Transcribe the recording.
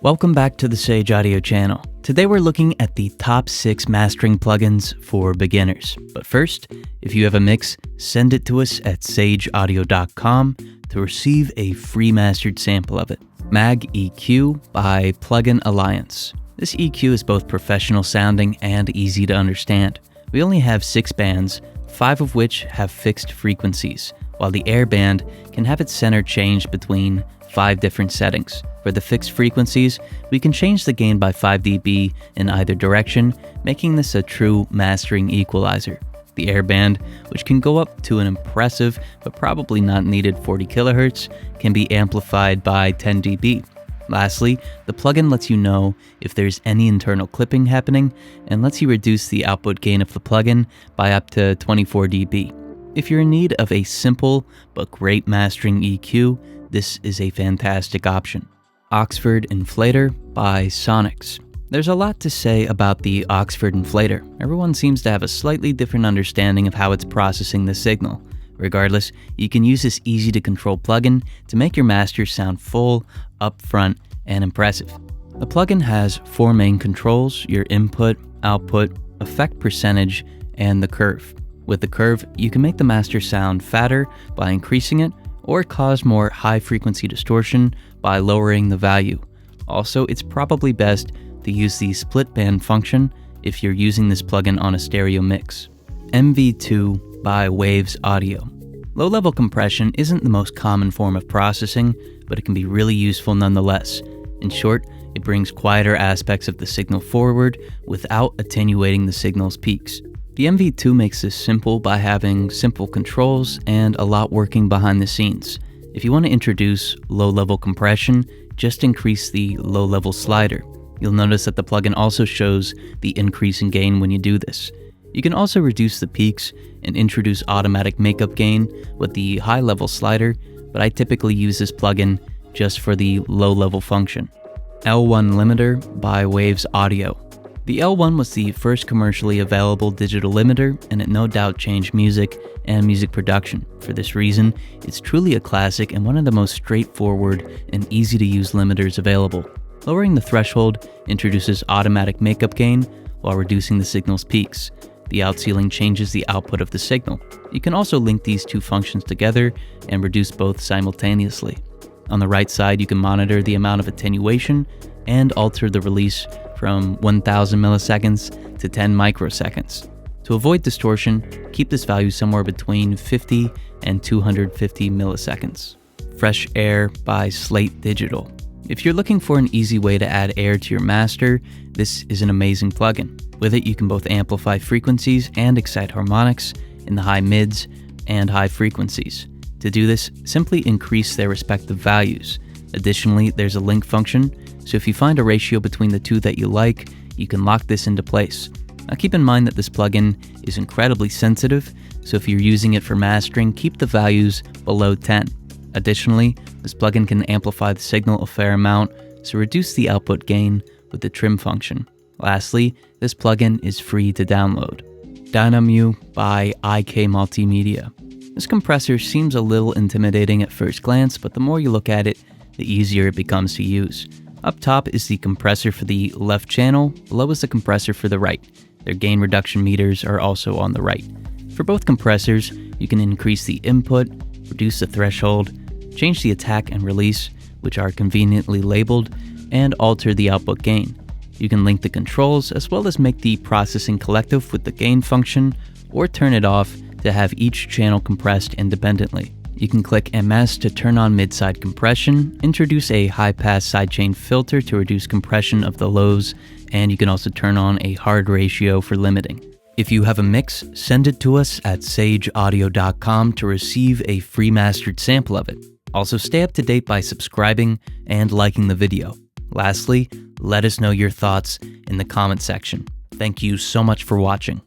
Welcome back to the Sage Audio channel. Today we're looking at the top 6 mastering plugins for beginners. But first, if you have a mix, send it to us at sageaudio.com to receive a free mastered sample of it. Mag EQ by Plugin Alliance. This EQ is both professional sounding and easy to understand. We only have 6 bands, 5 of which have fixed frequencies, while the Air band can have its center changed between 5 different settings. For the fixed frequencies, we can change the gain by 5 dB in either direction, making this a true mastering equalizer. The Air band, which can go up to an impressive but probably not needed 40 kHz, can be amplified by 10 dB. Lastly, the plugin lets you know if there's any internal clipping happening and lets you reduce the output gain of the plugin by up to 24 dB. If you're in need of a simple but great mastering EQ, this is a fantastic option. Oxford Inflator by Sonix. There's a lot to say about the Oxford Inflator. Everyone seems to have a slightly different understanding of how it's processing the signal. Regardless, you can use this easy to control plugin to make your masters sound full, upfront, and impressive. The plugin has 4 main controls: your input, output, effect percentage, and the curve. With the curve, you can make the master sound fatter by increasing it, or cause more high-frequency distortion by lowering the value. Also, it's probably best to use the split band function if you're using this plugin on a stereo mix. MV2 by Waves Audio. Low-level compression isn't the most common form of processing, but it can be really useful nonetheless. In short, it brings quieter aspects of the signal forward without attenuating the signal's peaks. The MV2 makes this simple by having simple controls and a lot working behind the scenes. If you want to introduce low-level compression, just increase the low-level slider. You'll notice that the plugin also shows the increase in gain when you do this. You can also reduce the peaks and introduce automatic makeup gain with the high-level slider, but I typically use this plugin just for the low-level function. L1 Limiter by Waves Audio. The L1 was the first commercially available digital limiter, and it no doubt changed music and music production. For this reason, it's truly a classic and one of the most straightforward and easy to use limiters available. Lowering the threshold introduces automatic makeup gain while reducing the signal's peaks. The outceiling changes the output of the signal. You can also link these two functions together and reduce both simultaneously. On the right side, you can monitor the amount of attenuation and alter the release from 1000 milliseconds to 10 microseconds. To avoid distortion, keep this value somewhere between 50 and 250 milliseconds. Fresh Air by Slate Digital. If you're looking for an easy way to add air to your master, this is an amazing plugin. With it, you can both amplify frequencies and excite harmonics in the high mids and high frequencies. To do this, simply increase their respective values. Additionally, there's a link function, so if you find a ratio between the two that you like, you can lock this into place. Now keep in mind that this plugin is incredibly sensitive, so if you're using it for mastering, keep the values below 10. Additionally, this plugin can amplify the signal a fair amount, so reduce the output gain with the trim function. Lastly, this plugin is free to download. Dynamu by IK Multimedia. This compressor seems a little intimidating at first glance, but the more you look at it, the easier it becomes to use. Up top is the compressor for the left channel, below is the compressor for the right. Their gain reduction meters are also on the right. For both compressors, you can increase the input, reduce the threshold, change the attack and release, which are conveniently labeled, and alter the output gain. You can link the controls as well as make the processing collective with the gain function, or turn it off to have each channel compressed independently. You can click MS to turn on mid-side compression, introduce a high-pass sidechain filter to reduce compression of the lows, and you can also turn on a hard ratio for limiting. If you have a mix, send it to us at sageaudio.com to receive a free mastered sample of it. Also, stay up to date by subscribing and liking the video. Lastly, let us know your thoughts in the comment section. Thank you so much for watching.